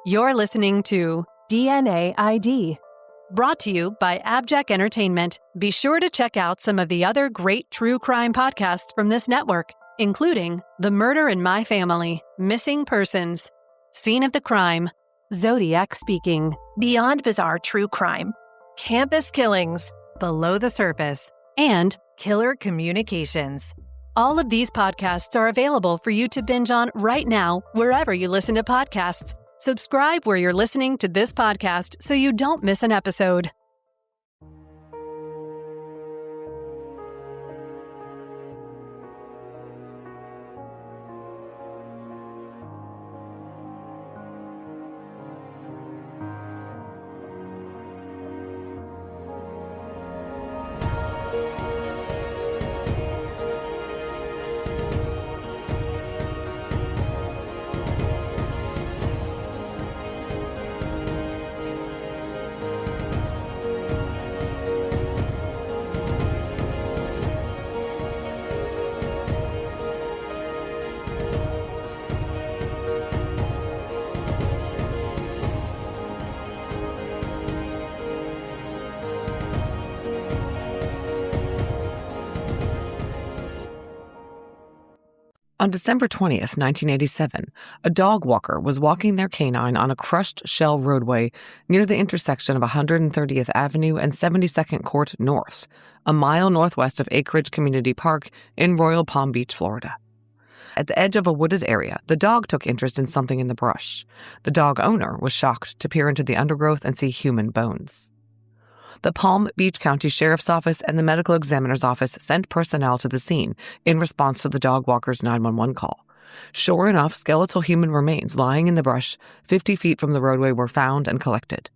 You're listening to DNA ID, brought to you by AbJack Entertainment. Be sure to check out some of the other great true crime podcasts from this network, including The Murder in My Family, Missing Persons, Scene of the Crime, Zodiac Speaking, Beyond Bizarre True Crime, Campus Killings, Below the Surface, and Killer Communications. All of these podcasts are available for you to binge on right now, wherever you listen to podcasts. Subscribe where you're listening to this podcast so you don't miss an episode. On December 20th, 1987, a dog walker was walking their canine on a crushed shell roadway near the intersection of 130th Avenue and 72nd Court North, a mile northwest of Acreage Community Park in Royal Palm Beach, Florida. At the edge of a wooded area, the dog took interest in something in the brush. The dog owner was shocked to peer into the undergrowth and see human bones. The Palm Beach County Sheriff's Office and the Medical Examiner's Office sent personnel to the scene in response to the dog walker's 911 call. Sure enough, skeletal human remains lying in the brush 50 feet from the roadway were found and collected.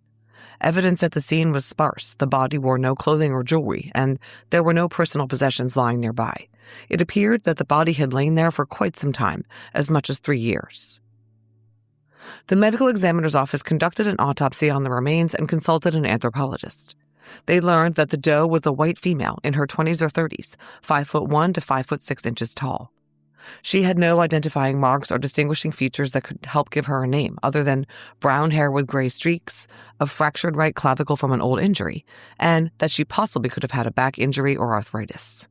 Evidence at the scene was sparse. The body wore no clothing or jewelry, and there were no personal possessions lying nearby. It appeared that the body had lain there for quite some time, as much as 3 years. The Medical Examiner's Office conducted an autopsy on the remains and consulted an anthropologist. They learned that the doe was a white female in her 20s or 30s, 5'1" to 5'6" inches tall. She had no identifying marks or distinguishing features that could help give her a name, other than brown hair with gray streaks, a fractured right clavicle from an old injury, and that she possibly could have had a back injury or arthritis.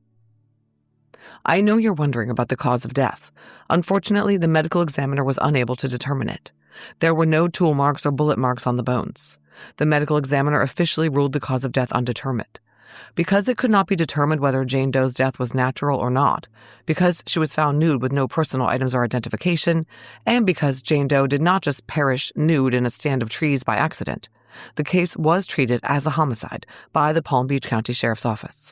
I know you're wondering about the cause of death. Unfortunately, the medical examiner was unable to determine it. There were no tool marks or bullet marks on the bones. The medical examiner officially ruled the cause of death undetermined. Because it could not be determined whether Jane Doe's death was natural or not, because she was found nude with no personal items or identification, and because Jane Doe did not just perish nude in a stand of trees by accident, the case was treated as a homicide by the Palm Beach County Sheriff's Office.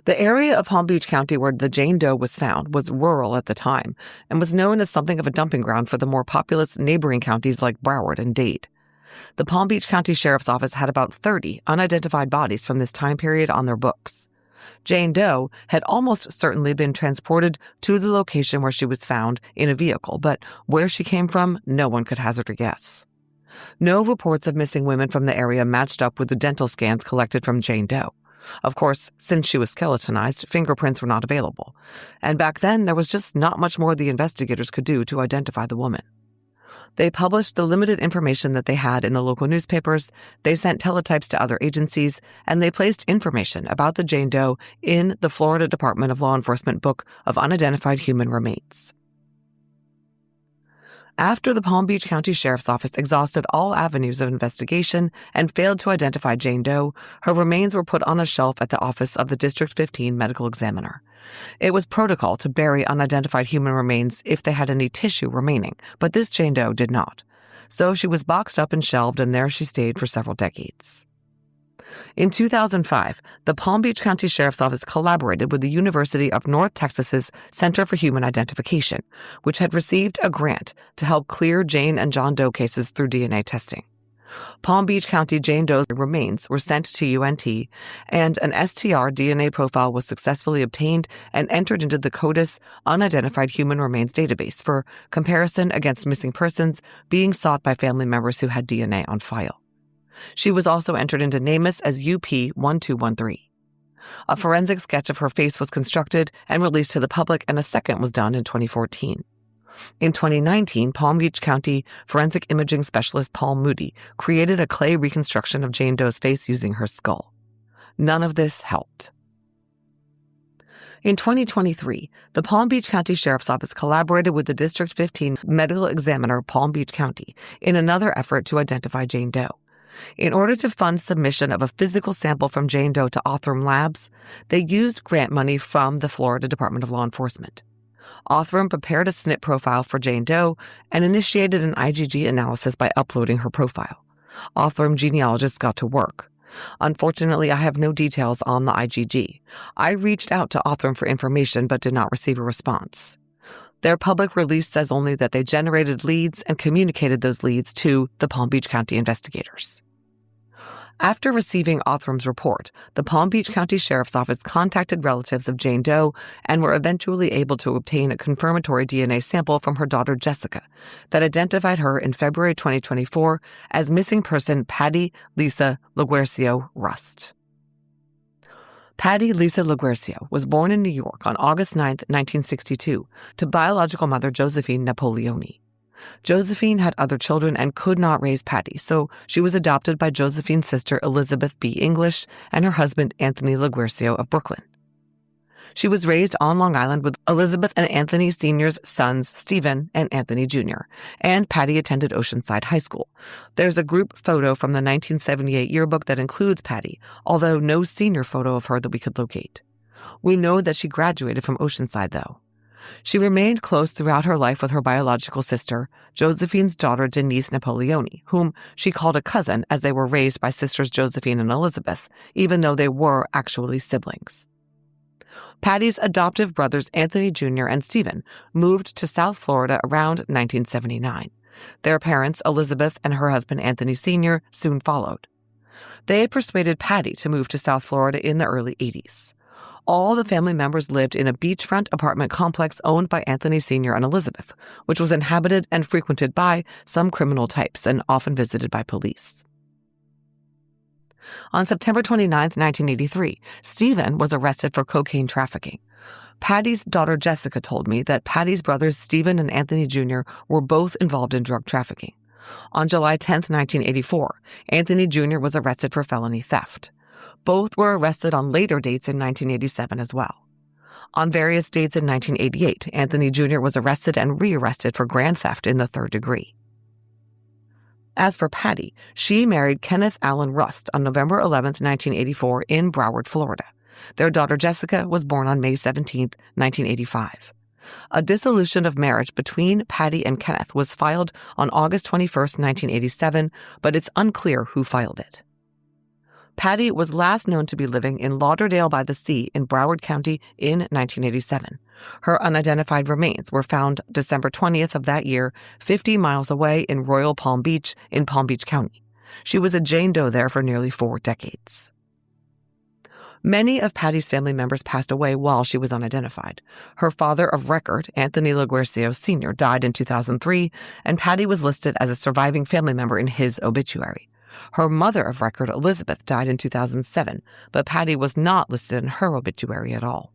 The area of Palm Beach County where the Jane Doe was found was rural at the time and was known as something of a dumping ground for the more populous neighboring counties like Broward and Dade. The Palm Beach County Sheriff's Office had about 30 unidentified bodies from this time period on their books. Jane Doe had almost certainly been transported to the location where she was found in a vehicle, but where she came from, no one could hazard a guess. No reports of missing women from the area matched up with the dental scans collected from Jane Doe. Of course, since she was skeletonized, fingerprints were not available, and back then there was just not much more the investigators could do to identify the woman. They published the limited information that they had in the local newspapers, they sent teletypes to other agencies, and they placed information about the Jane Doe in the Florida Department of Law Enforcement Book of Unidentified Human Remains. After the Palm Beach County Sheriff's Office exhausted all avenues of investigation and failed to identify Jane Doe, her remains were put on a shelf at the office of the District 15 Medical Examiner. It was protocol to bury unidentified human remains if they had any tissue remaining, but this Jane Doe did not. So she was boxed up and shelved, and there she stayed for several decades. In 2005, the Palm Beach County Sheriff's Office collaborated with the University of North Texas's Center for Human Identification, which had received a grant to help clear Jane and John Doe cases through DNA testing. Palm Beach County Jane Doe's remains were sent to UNT, and an STR DNA profile was successfully obtained and entered into the CODIS Unidentified Human Remains database for comparison against missing persons being sought by family members who had DNA on file. She was also entered into NamUs as UP1213. A forensic sketch of her face was constructed and released to the public, and a second was done in 2014. In 2019, Palm Beach County forensic imaging specialist Paul Moody created a clay reconstruction of Jane Doe's face using her skull. None of this helped. In 2023, the Palm Beach County Sheriff's Office collaborated with the District 15 medical examiner, Palm Beach County, in another effort to identify Jane Doe. In order to fund submission of a physical sample from Jane Doe to Othram Labs, they used grant money from the Florida Department of Law Enforcement. Othram prepared a SNP profile for Jane Doe and initiated an IgG analysis by uploading her profile. Othram genealogists got to work. Unfortunately, I have no details on the IgG. I reached out to Othram for information but did not receive a response. Their public release says only that they generated leads and communicated those leads to the Palm Beach County investigators. After receiving Othram's report, the Palm Beach County Sheriff's Office contacted relatives of Jane Doe and were eventually able to obtain a confirmatory DNA sample from her daughter Jessica that identified her in February 2024 as missing person Patti Lisa Laguercio Rust. Patti Lisa Laguercio was born in New York on August 9, 1962, to biological mother Josephine Napoleoni. Josephine had other children and could not raise Patti, so she was adopted by Josephine's sister Elizabeth B. English and her husband Anthony Laguercio of Brooklyn. She was raised on Long Island with Elizabeth and Anthony Sr.'s sons Stephen and Anthony Jr., and Patti attended Oceanside High School. There's a group photo from the 1978 yearbook that includes Patti, although no senior photo of her that we could locate. We know that she graduated from Oceanside, though. She remained close throughout her life with her biological sister, Josephine's daughter Denise Napoleoni, whom she called a cousin as they were raised by sisters Josephine and Elizabeth, even though they were actually siblings. Patti's adoptive brothers Anthony Jr. and Stephen moved to South Florida around 1979. Their parents, Elizabeth and her husband Anthony Sr., soon followed. They had persuaded Patti to move to South Florida in the early 80s. All the family members lived in a beachfront apartment complex owned by Anthony Sr. and Elizabeth, which was inhabited and frequented by some criminal types and often visited by police. On September 29, 1983, Stephen was arrested for cocaine trafficking. Patti's daughter Jessica told me that Patti's brothers Stephen and Anthony Jr. were both involved in drug trafficking. On July 10, 1984, Anthony Jr. was arrested for felony theft. Both were arrested on later dates in 1987 as well. On various dates in 1988, Anthony Jr. was arrested and re-arrested for grand theft in the third degree. As for Patti, she married Kenneth Allen Rust on November 11, 1984 in Broward, Florida. Their daughter Jessica was born on May 17, 1985. A dissolution of marriage between Patti and Kenneth was filed on August 21, 1987, but it's unclear who filed it. Patti was last known to be living in Lauderdale-by-the-Sea in Broward County in 1987. Her unidentified remains were found December 20th of that year, 50 miles away in Royal Palm Beach in Palm Beach County. She was a Jane Doe there for nearly 4 decades. Many of Patti's family members passed away while she was unidentified. Her father of record, Anthony Laguercio Sr., died in 2003, and Patti was listed as a surviving family member in his obituary. Her mother of record, Elizabeth, died in 2007, but Patti was not listed in her obituary at all.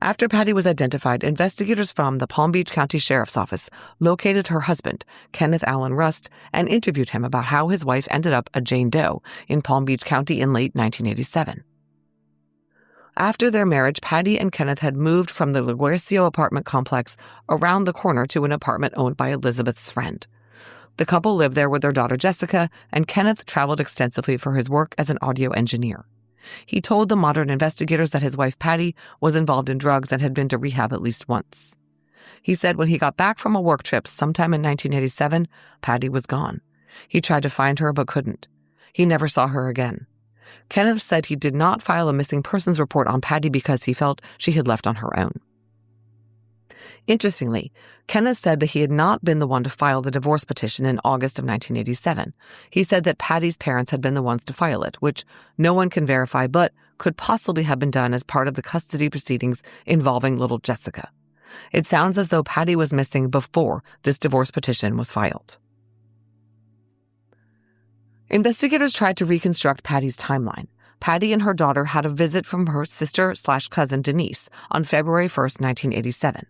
After Patti was identified, investigators from the Palm Beach County Sheriff's Office located her husband, Kenneth Allen Rust, and interviewed him about how his wife ended up a Jane Doe in Palm Beach County in late 1987. After their marriage, Patti and Kenneth had moved from the Laguercio apartment complex around the corner to an apartment owned by Elizabeth's friend. The couple lived there with their daughter Jessica, and Kenneth traveled extensively for his work as an audio engineer. He told the modern investigators that his wife Patti was involved in drugs and had been to rehab at least once. He said when he got back from a work trip sometime in 1987, Patti was gone. He tried to find her but couldn't. He never saw her again. Kenneth said he did not file a missing persons report on Patti because he felt she had left on her own. Interestingly, Kenneth said that he had not been the one to file the divorce petition in August of 1987. He said that Patti's parents had been the ones to file it, which no one can verify but could possibly have been done as part of the custody proceedings involving little Jessica. It sounds as though Patti was missing before this divorce petition was filed. Investigators tried to reconstruct Patti's timeline. Patti and her daughter had a visit from her sister/cousin Denise on February 1, 1987.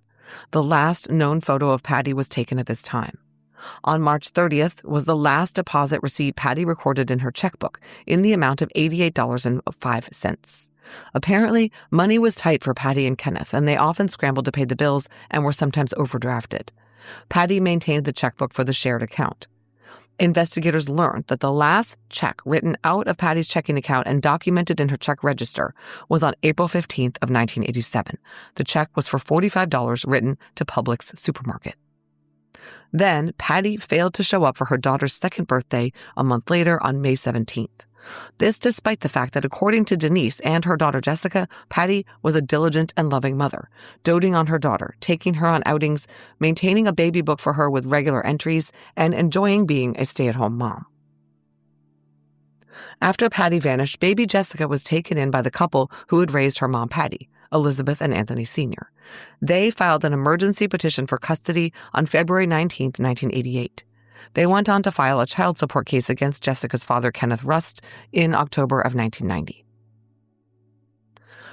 The last known photo of Patti was taken at this time. On March 30th was the last deposit receipt Patti recorded in her checkbook in the amount of $88.05. Apparently, money was tight for Patti and Kenneth, and they often scrambled to pay the bills and were sometimes overdrafted. Patti maintained the checkbook for the shared account. Investigators learned that the last check written out of Patti's checking account and documented in her check register was on April 15th of 1987. The check was for $45 written to Publix supermarket. Then, Patti failed to show up for her daughter's second birthday a month later on May 17th. This despite the fact that according to Denise and her daughter Jessica, Patti was a diligent and loving mother, doting on her daughter, taking her on outings, maintaining a baby book for her with regular entries, and enjoying being a stay-at-home mom. After Patti vanished, baby Jessica was taken in by the couple who had raised her mom Patti, Elizabeth and Anthony Sr. They filed an emergency petition for custody on February 19, 1988. They went on to file a child support case against Jessica's father, Kenneth Rust, in October of 1990.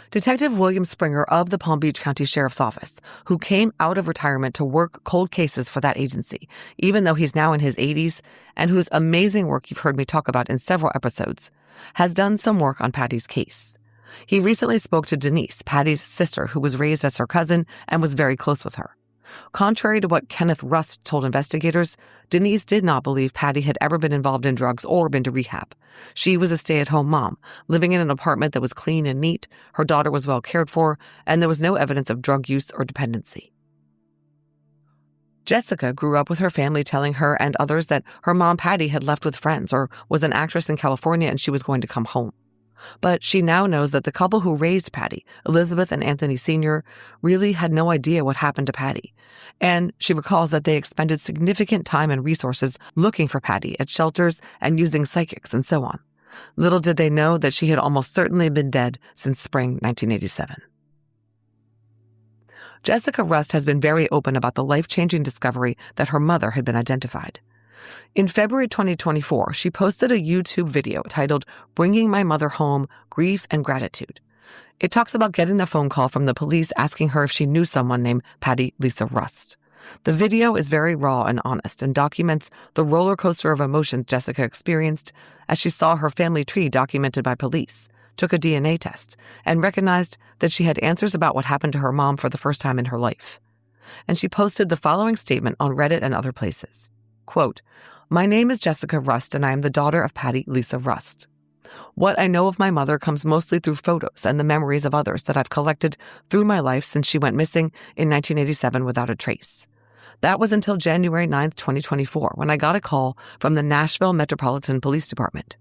Detective William Springer of the Palm Beach County Sheriff's Office, who came out of retirement to work cold cases for that agency, even though he's now in his 80s, and whose amazing work you've heard me talk about in several episodes, has done some work on Patti's case. He recently spoke to Denise, Patti's sister, who was raised as her cousin and was very close with her. Contrary to what Kenneth Rust told investigators, Denise did not believe Patti had ever been involved in drugs or been to rehab. She was a stay-at-home mom, living in an apartment that was clean and neat, her daughter was well cared for, and there was no evidence of drug use or dependency. Jessica grew up with her family telling her and others that her mom Patti had left with friends or was an actress in California and she was going to come home. But she now knows that the couple who raised Patti, Elizabeth and Anthony Sr., really had no idea what happened to Patti. And she recalls that they expended significant time and resources looking for Patti at shelters and using psychics and so on. Little did they know that she had almost certainly been dead since spring 1987. Jessica Rust has been very open about the life-changing discovery that her mother had been identified. In February 2024, she posted a YouTube video titled Bringing My Mother Home, Grief and Gratitude. It talks about getting a phone call from the police asking her if she knew someone named Patti Lisa Rust. The video is very raw and honest and documents the roller coaster of emotions Jessica experienced as she saw her family tree documented by police, took a DNA test, and recognized that she had answers about what happened to her mom for the first time in her life. And she posted the following statement on Reddit and other places. Quote, "My name is Jessica Rust and I am the daughter of Patti Lisa Rust. What I know of my mother comes mostly through photos and the memories of others that I've collected through my life since she went missing in 1987 without a trace. That was until January 9th, 2024, when I got a call from the Nashville Metropolitan Police Department.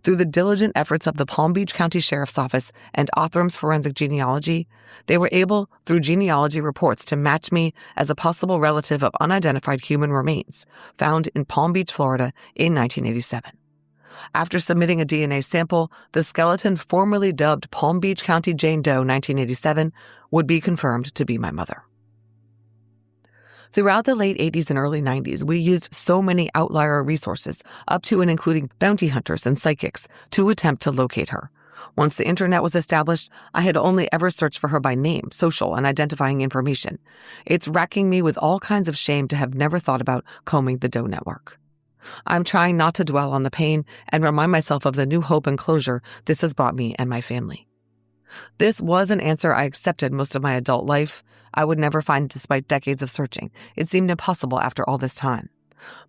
Through the diligent efforts of the Palm Beach County Sheriff's Office and Othram's Forensic Genealogy, they were able, through genealogy reports, to match me as a possible relative of unidentified human remains found in Palm Beach, Florida in 1987. After submitting a DNA sample, the skeleton formerly dubbed Palm Beach County Jane Doe 1987 would be confirmed to be my mother." Throughout the late 80s and early 90s, we used so many outlier resources, up to and including bounty hunters and psychics, to attempt to locate her. Once the internet was established, I had only ever searched for her by name, social, and identifying information. It's racking me with all kinds of shame to have never thought about combing the Doe network. I'm trying not to dwell on the pain and remind myself of the new hope and closure this has brought me and my family. This was an answer I accepted most of my adult life. I would never find despite decades of searching. It seemed impossible after all this time.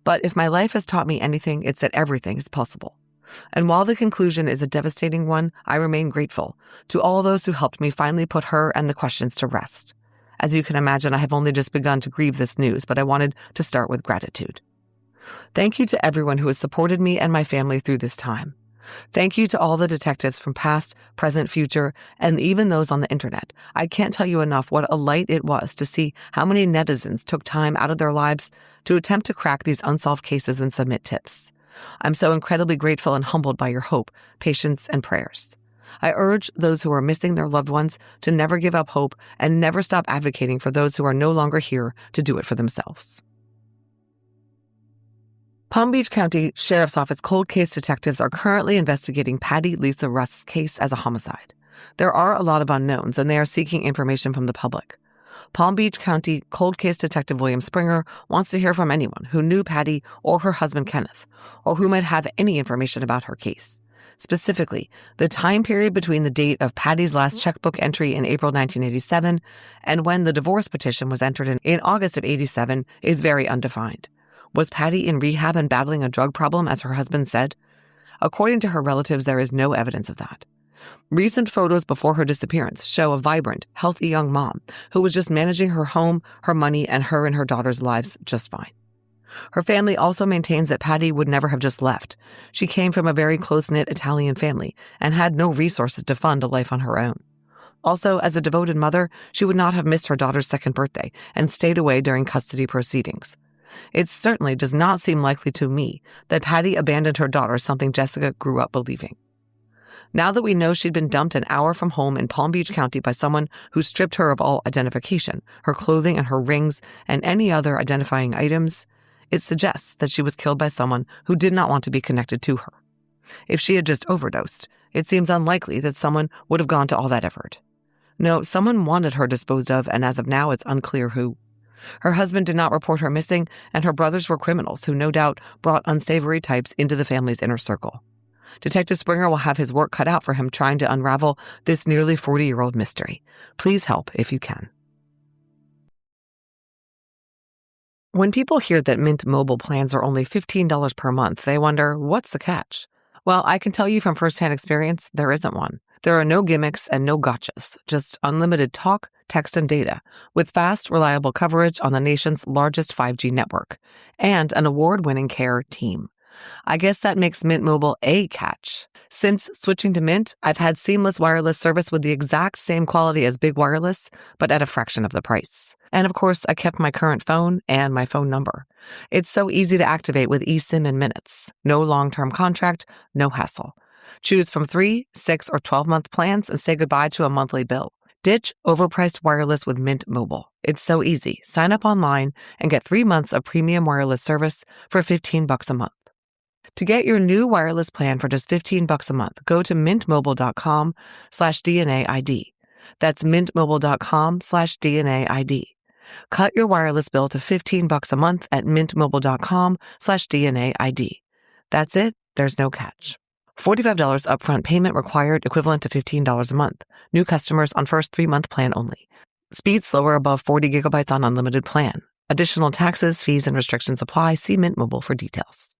But if my life has taught me anything, it's that everything is possible. And while the conclusion is a devastating one, I remain grateful to all those who helped me finally put her and the questions to rest. As you can imagine, I have only just begun to grieve this news, but I wanted to start with gratitude. Thank you to everyone who has supported me and my family through this time. Thank you to all the detectives from past, present, future, and even those on the internet. I can't tell you enough what a light it was to see how many netizens took time out of their lives to attempt to crack these unsolved cases and submit tips. I'm so incredibly grateful and humbled by your hope, patience, and prayers. I urge those who are missing their loved ones to never give up hope and never stop advocating for those who are no longer here to do it for themselves. Palm Beach County Sheriff's Office cold case detectives are currently investigating Patti Lisa Rust's case as a homicide. There are a lot of unknowns, and they are seeking information from the public. Palm Beach County Cold Case Detective William Springer wants to hear from anyone who knew Patti or her husband Kenneth, or who might have any information about her case. Specifically, the time period between the date of Patti's last checkbook entry in April 1987 and when the divorce petition was entered in August of 87 is very undefined. Was Patti in rehab and battling a drug problem, as her husband said? According to her relatives, there is no evidence of that. Recent photos before her disappearance show a vibrant, healthy young mom who was just managing her home, her money, and her daughter's lives just fine. Her family also maintains that Patti would never have just left. She came from a very close-knit Italian family and had no resources to fund a life on her own. Also, as a devoted mother, she would not have missed her daughter's second birthday and stayed away during custody proceedings. It certainly does not seem likely to me that Patti abandoned her daughter, something Jessica grew up believing. Now that we know she'd been dumped an hour from home in Palm Beach County by someone who stripped her of all identification, her clothing and her rings, and any other identifying items, it suggests that she was killed by someone who did not want to be connected to her. If she had just overdosed, it seems unlikely that someone would have gone to all that effort. No, someone wanted her disposed of, and as of now, it's unclear who. Her husband did not report her missing, and her brothers were criminals who no doubt brought unsavory types into the family's inner circle. Detective Springer will have his work cut out for him trying to unravel this nearly 40-year-old mystery. Please help if you can. When people hear that Mint Mobile plans are only $15 per month, they wonder, what's the catch? Well, I can tell you from firsthand experience, there isn't one. There are no gimmicks and no gotchas, just unlimited talk, text, and data, with fast, reliable coverage on the nation's largest 5G network, and an award-winning care team. I guess that makes Mint Mobile a catch. Since switching to Mint, I've had seamless wireless service with the exact same quality as big wireless, but at a fraction of the price. And of course, I kept my current phone and my phone number. It's so easy to activate with eSIM in minutes. No long-term contract, no hassle. Choose from 3, 6, or 12-month plans and say goodbye to a monthly bill. Ditch overpriced wireless with Mint Mobile. It's so easy. Sign up online and get 3 months of premium wireless service for $15 a month. To get your new wireless plan for just $15 a month, go to mintmobile.com/DNAID. That's mintmobile.com/DNAID. Cut your wireless bill to $15 a month at mintmobile.com/DNAID. That's it. There's no catch. $45 upfront payment required, equivalent to $15 a month. New customers on first 3-month plan only. Speed slower above 40 gigabytes on unlimited plan. Additional taxes, fees, and restrictions apply. See Mint Mobile for details.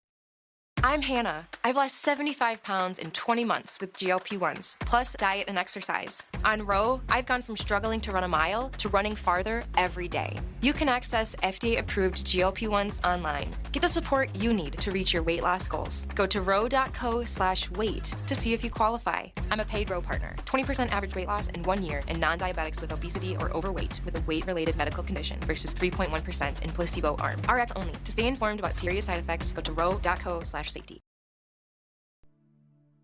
I'm Hannah. I've lost 75 pounds in 20 months with GLP-1s, plus diet and exercise. On Ro, I've gone from struggling to run a mile to running farther every day. You can access FDA-approved GLP-1s online. Get the support you need to reach your weight loss goals. Go to ro.co/weight to see if you qualify. I'm a paid Ro partner. 20% average weight loss in 1 year in non-diabetics with obesity or overweight with a weight-related medical condition versus 3.1% in placebo arm. RX only. To stay informed about serious side effects, go to ro.co/safety.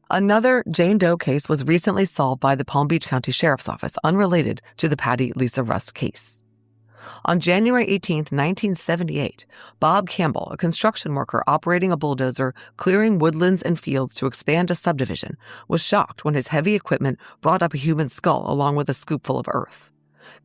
Another Jane Doe case was recently solved by the Palm Beach County Sheriff's Office, unrelated to the Patti Lisa Rust case. On January 18, 1978, Bob Campbell, a construction worker operating a bulldozer clearing woodlands and fields to expand a subdivision, was shocked when his heavy equipment brought up a human skull along with a scoopful of earth.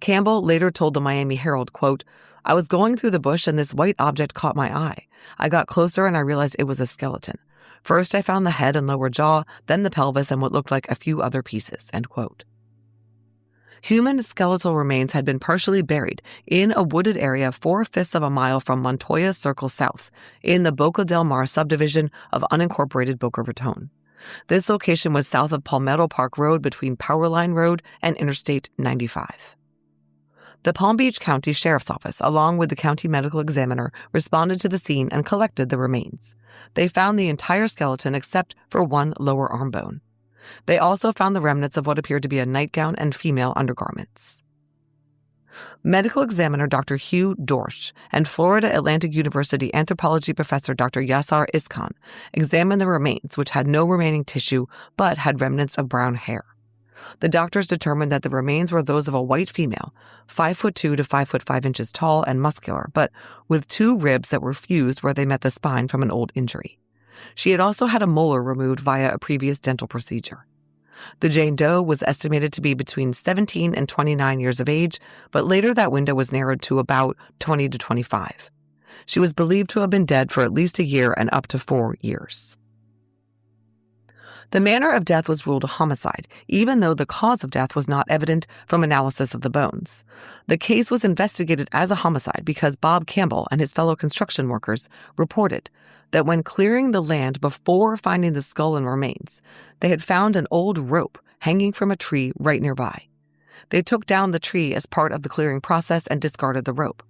Campbell later told the Miami Herald, quote, "I was going through the bush and this white object caught my eye. I got closer and I realized it was a skeleton. First, I found the head and lower jaw, then the pelvis and what looked like a few other pieces," end quote. Human skeletal remains had been partially buried in a wooded area 4/5 of a mile from Montoya Circle South in the Boca del Mar subdivision of unincorporated Boca Raton. This location was south of Palmetto Park Road between Powerline Road and Interstate 95. The Palm Beach County Sheriff's Office, along with the county medical examiner, responded to the scene and collected the remains. They found the entire skeleton except for one lower arm bone. They also found the remnants of what appeared to be a nightgown and female undergarments. Medical examiner Dr. Hugh Dorsch and Florida Atlantic University anthropology professor Dr. Yasar Iskan examined the remains, which had no remaining tissue but had remnants of brown hair. The doctors determined that the remains were those of a white female, 5'2" to 5'5" tall and muscular, but with 2 ribs that were fused where they met the spine from an old injury. She had also had a molar removed via a previous dental procedure. The Jane Doe was estimated to be between 17 and 29 years of age, but later that window was narrowed to about 20 to 25. She was believed to have been dead for at least a year and up to 4 years. The manner of death was ruled a homicide, even though the cause of death was not evident from analysis of the bones. The case was investigated as a homicide because Bob Campbell and his fellow construction workers reported that when clearing the land before finding the skull and remains, they had found an old rope hanging from a tree right nearby. They took down the tree as part of the clearing process and discarded the rope.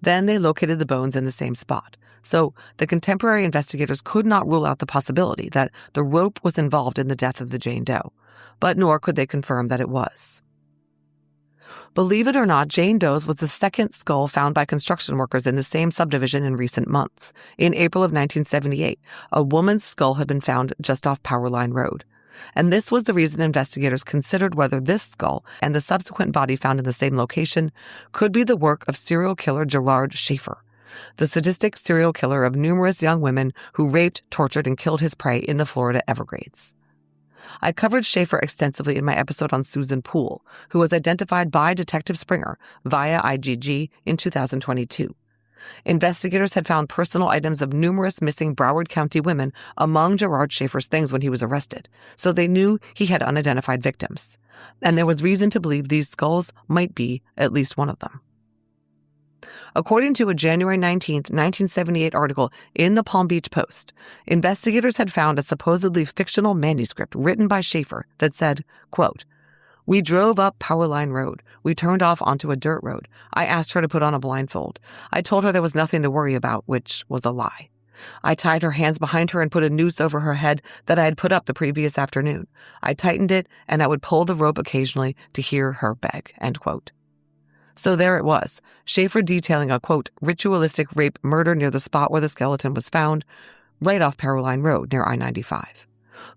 Then they located the bones in the same spot. So the contemporary investigators could not rule out the possibility that the rope was involved in the death of the Jane Doe, but nor could they confirm that it was. Believe it or not, Jane Doe's was the second skull found by construction workers in the same subdivision in recent months. In April of 1978, a woman's skull had been found just off Powerline Road. And this was the reason investigators considered whether this skull and the subsequent body found in the same location could be the work of serial killer Gerard Schaefer, the sadistic serial killer of numerous young women who raped, tortured, and killed his prey in the Florida Everglades. I covered Schaefer extensively in my episode on Susan Poole, who was identified by Detective Springer via IgG in 2022. Investigators had found personal items of numerous missing Broward County women among Gerard Schaefer's things when he was arrested, so they knew he had unidentified victims. And there was reason to believe these skulls might be at least one of them. According to a January 19, 1978 article in the Palm Beach Post, investigators had found a supposedly fictional manuscript written by Schaefer that said, quote, "We drove up Powerline Road. We turned off onto a dirt road. I asked her to put on a blindfold. I told her there was nothing to worry about, which was a lie. I tied her hands behind her and put a noose over her head that I had put up the previous afternoon. I tightened it, and I would pull the rope occasionally to hear her beg," end quote. So there it was, Schaefer detailing a, quote, "ritualistic rape murder near the spot where the skeleton was found, right off Powerline Road near I-95.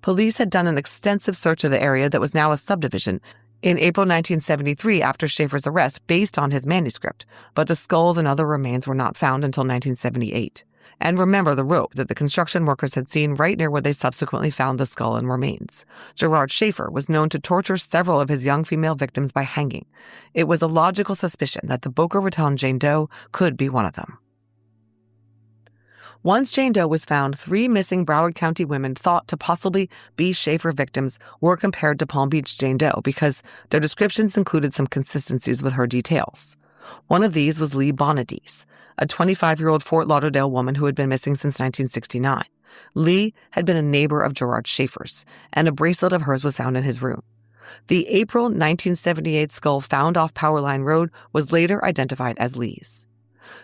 Police had done an extensive search of the area that was now a subdivision in April 1973 after Schaefer's arrest based on his manuscript, but the skulls and other remains were not found until 1978. And remember the rope that the construction workers had seen right near where they subsequently found the skull and remains. Gerard Schaefer was known to torture several of his young female victims by hanging. It was a logical suspicion that the Boca Raton Jane Doe could be one of them. Once Jane Doe was found, 3 missing Broward County women thought to possibly be Schaefer victims were compared to Palm Beach Jane Doe because their descriptions included some consistencies with her details. One of these was Lee Bonadies, a 25-year-old Fort Lauderdale woman who had been missing since 1969. Lee had been a neighbor of Gerard Schaefer's, and a bracelet of hers was found in his room. The April 1978 skull found off Powerline Road was later identified as Lee's.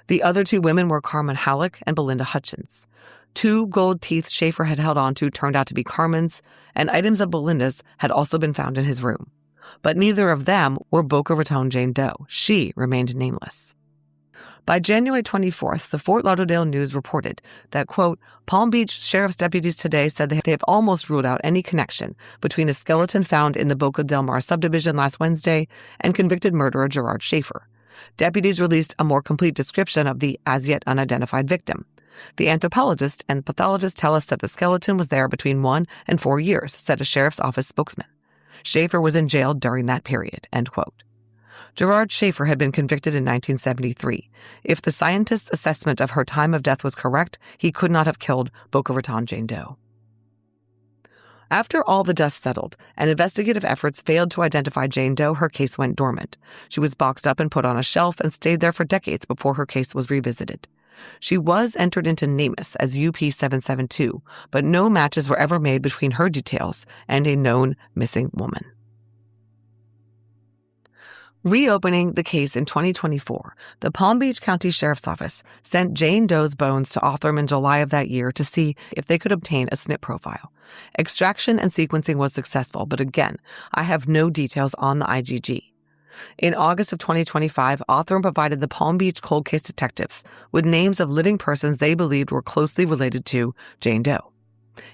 The other 2 women were Carmen Halleck and Belinda Hutchins. 2 gold teeth Schaefer had held onto turned out to be Carmen's, and items of Belinda's had also been found in his room. But neither of them were Boca Raton Jane Doe. She remained nameless. By January 24th, the Fort Lauderdale News reported that, quote, "Palm Beach Sheriff's deputies today said they have almost ruled out any connection between a skeleton found in the Boca Del Mar subdivision last Wednesday and convicted murderer Gerard Schaefer. Deputies released a more complete description of the as-yet unidentified victim. The anthropologist and pathologist tell us that the skeleton was there between 1 and 4 years, said a sheriff's office spokesman. Schaefer was in jail during that period," end quote. Gerard Schaefer had been convicted in 1973. If the scientist's assessment of her time of death was correct, he could not have killed Boca Raton Jane Doe. After all the dust settled and investigative efforts failed to identify Jane Doe, her case went dormant. She was boxed up and put on a shelf and stayed there for decades before her case was revisited. She was entered into NamUs as UP772, but no matches were ever made between her details and a known missing woman. Reopening the case in 2024, the Palm Beach County Sheriff's Office sent Jane Doe's bones to Othram in July of that year to see if they could obtain a SNP profile. Extraction and sequencing was successful, but again, I have no details on the IgG. In August of 2025, Othram provided the Palm Beach cold case detectives with names of living persons they believed were closely related to Jane Doe.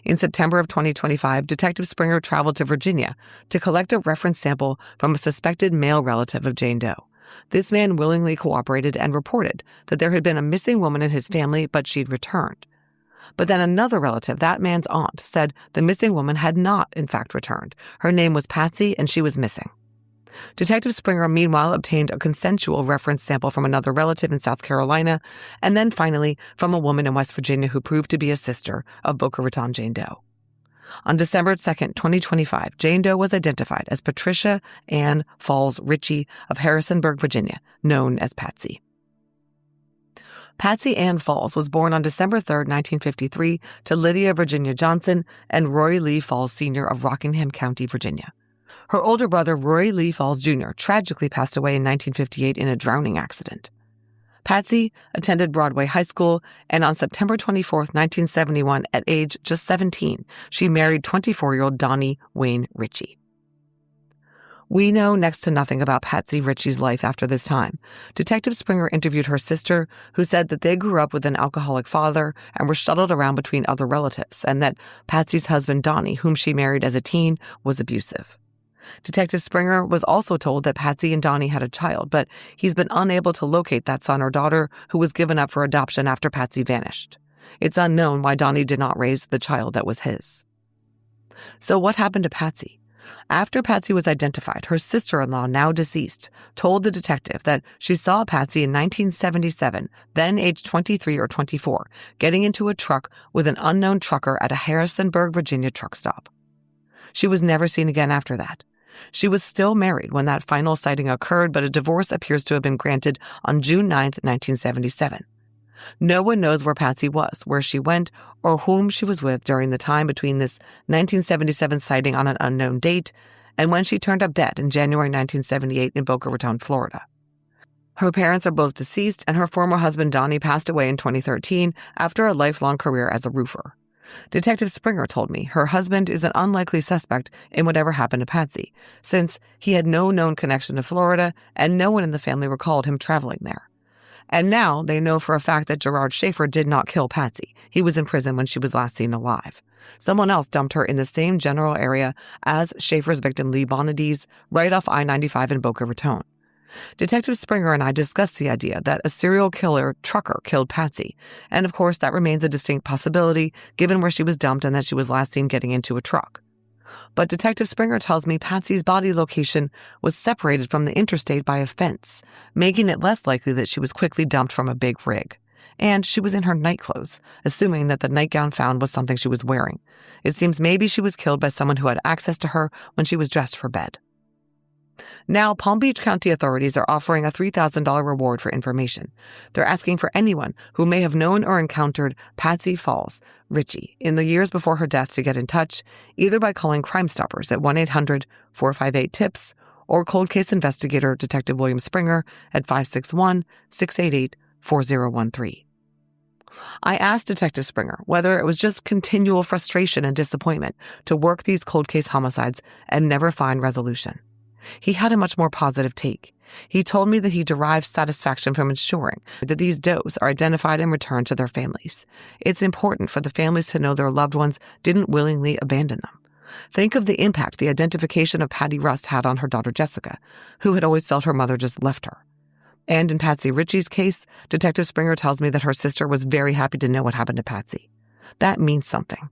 In September of 2025, Detective Springer traveled to Virginia to collect a reference sample from a suspected male relative of Jane Doe. This man willingly cooperated and reported that there had been a missing woman in his family, but she'd returned. But then another relative, that man's aunt, said the missing woman had not, in fact, returned. Her name was Patsy, and she was missing. Detective Springer, meanwhile, obtained a consensual reference sample from another relative in South Carolina, and then finally from a woman in West Virginia who proved to be a sister of Boca Raton Jane Doe. On December 2, 2025, Jane Doe was identified as Patricia Ann Falls Ritchie of Harrisonburg, Virginia, known as Patsy. Patsy Ann Falls was born on December 3, 1953, to Lydia Virginia Johnson and Roy Lee Falls Sr. of Rockingham County, Virginia. Her older brother, Roy Lee Falls Jr., tragically passed away in 1958 in a drowning accident. Patsy attended Broadway High School, and on September 24, 1971, at age just 17, she married 24-year-old Donnie Wayne Ritchie. We know next to nothing about Patsy Ritchie's life after this time. Detective Springer interviewed her sister, who said that they grew up with an alcoholic father and were shuttled around between other relatives, and that Patsy's husband, Donnie, whom she married as a teen, was abusive. Detective Springer was also told that Patsy and Donnie had a child, but he's been unable to locate that son or daughter, who was given up for adoption after Patsy vanished. It's unknown why Donnie did not raise the child that was his. So what happened to Patsy? After Patsy was identified, her sister-in-law, now deceased, told the detective that she saw Patsy in 1977, then age 23 or 24, getting into a truck with an unknown trucker at a Harrisonburg, Virginia truck stop. She was never seen again after that. She was still married when that final sighting occurred, but a divorce appears to have been granted on June 9, 1977. No one knows where Patsy was, where she went, or whom she was with during the time between this 1977 sighting on an unknown date and when she turned up dead in January 1978 in Boca Raton, Florida. Her parents are both deceased, and her former husband Donnie passed away in 2013 after a lifelong career as a roofer. Detective Springer told me her husband is an unlikely suspect in whatever happened to Patsy, since he had no known connection to Florida and no one in the family recalled him traveling there. And now they know for a fact that Gerard Schaefer did not kill Patsy. He was in prison when she was last seen alive. Someone else dumped her in the same general area as Schaefer's victim Lee Bonadies, right off I-95 in Boca Raton. Detective Springer and I discussed the idea that a serial killer trucker killed Patsy, and of course that remains a distinct possibility given where she was dumped and that she was last seen getting into a truck. But Detective Springer tells me Patsy's body location was separated from the interstate by a fence, making it less likely that she was quickly dumped from a big rig. And she was in her nightclothes, assuming that the nightgown found was something she was wearing. It seems maybe she was killed by someone who had access to her when she was dressed for bed. Now, Palm Beach County authorities are offering a $3,000 reward for information. They're asking for anyone who may have known or encountered Patsy Falls Ritchie in the years before her death to get in touch, either by calling Crime Stoppers at 1-800-458-TIPS or Cold Case Investigator Detective William Springer at 561-688-4013. I asked Detective Springer whether it was just continual frustration and disappointment to work these cold case homicides and never find resolution. He had a much more positive take. He told me that he derives satisfaction from ensuring that these does are identified and returned to their families. It's important for the families to know their loved ones didn't willingly abandon them. Think of the impact the identification of Patty Rust had on her daughter Jessica, who had always felt her mother just left her. And in Patsy Ritchie's case, Detective Springer tells me that her sister was very happy to know what happened to Patsy. That means something.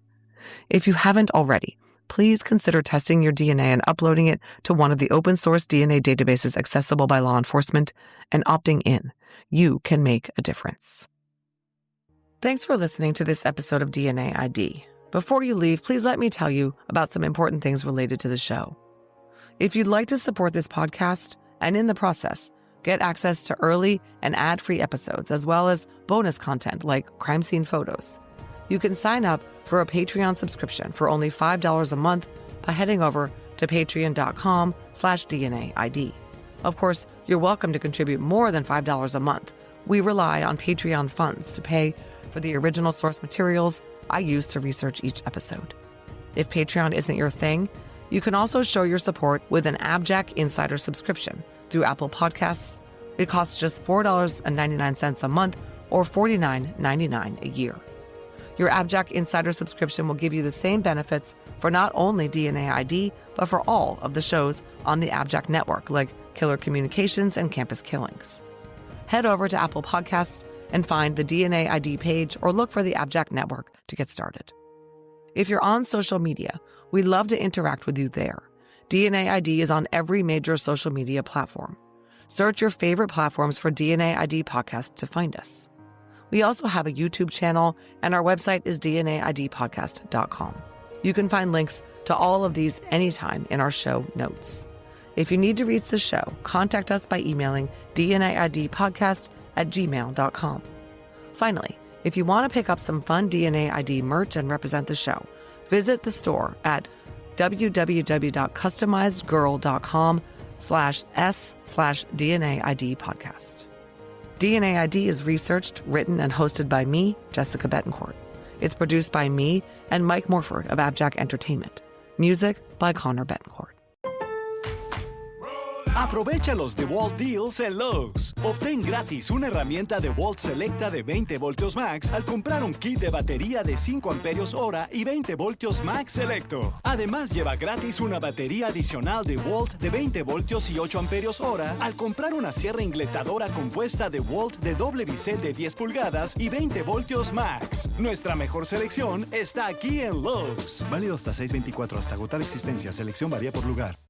If you haven't already, please consider testing your DNA and uploading it to one of the open-source DNA databases accessible by law enforcement and opting in. You can make a difference. Thanks for listening to this episode of DNA ID. Before you leave, please let me tell you about some important things related to the show. If you'd like to support this podcast and in the process, get access to early and ad-free episodes as well as bonus content like crime scene photos, you can sign up for a Patreon subscription for only $5 a month by heading over to patreon.com/DNAID. Of course, you're welcome to contribute more than $5 a month. We rely on Patreon funds to pay for the original source materials I use to research each episode. If Patreon isn't your thing, you can also show your support with an AbJack Insider subscription through Apple Podcasts. It costs just $4.99 a month or $49.99 a year. Your AbJack Insider subscription will give you the same benefits for not only DNA ID, but for all of the shows on the AbJack network, like Killer Communications and Campus Killings. Head over to Apple Podcasts and find the DNA ID page or look for the AbJack network to get started. If you're on social media, we'd love to interact with you there. DNA ID is on every major social media platform. Search your favorite platforms for DNA ID Podcast to find us. We also have a YouTube channel, and our website is dnaidpodcast.com. You can find links to all of these anytime in our show notes. If you need to reach the show, contact us by emailing dnaidpodcast@gmail.com. Finally, if you want to pick up some fun DNA ID merch and represent the show, visit the store at www.customizedgirl.com/s/DNA ID podcast. DNA ID is researched, written, and hosted by me, Jessica Betancourt. It's produced by me and Mike Morford of AbJack Entertainment. Music by Connor Betancourt. Aprovecha los DeWalt Deals en Lowe's. Obtén gratis una herramienta DeWalt Selecta de 20 voltios max al comprar un kit de batería de 5 amperios hora y 20 voltios max selecto. Además, lleva gratis una batería adicional DeWalt de 20 voltios y 8 amperios hora al comprar una sierra ingletadora compuesta DeWalt de doble bisel de 10 pulgadas y 20 voltios max. Nuestra mejor selección está aquí en Lowe's. Válido hasta 6/24 hasta agotar existencia. Selección varía por lugar.